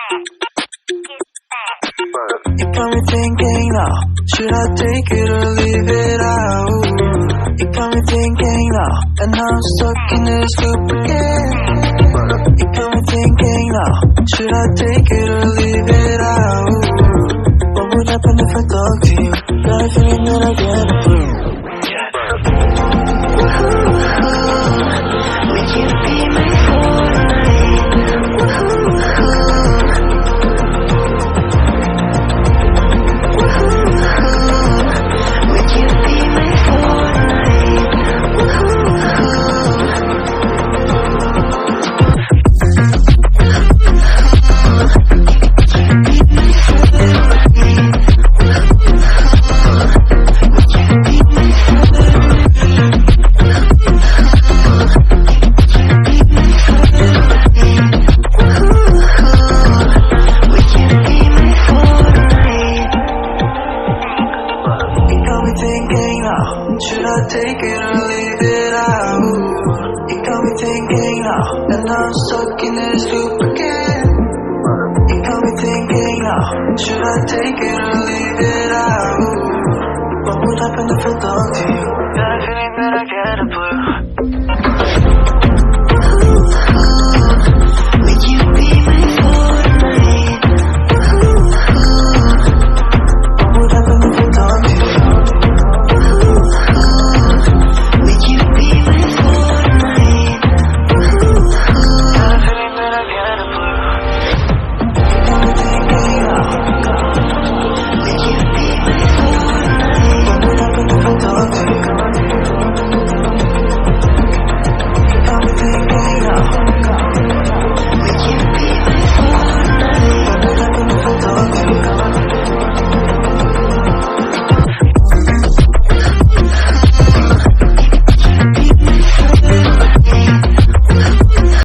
You got me thinking now, should I take it or leave it out? You got me thinking now, and now I'm stuck in this loop again. You got me thinking now, should I take it or leave it out? What would happen if I talk to you? Got a feeling that I get a clue. Would you be my Fortnite? Would you be my Fortnite? Should I take it or leave it out? You got me thinking now, and now I'm stuck in this loop again. You got me thinking now, should I take it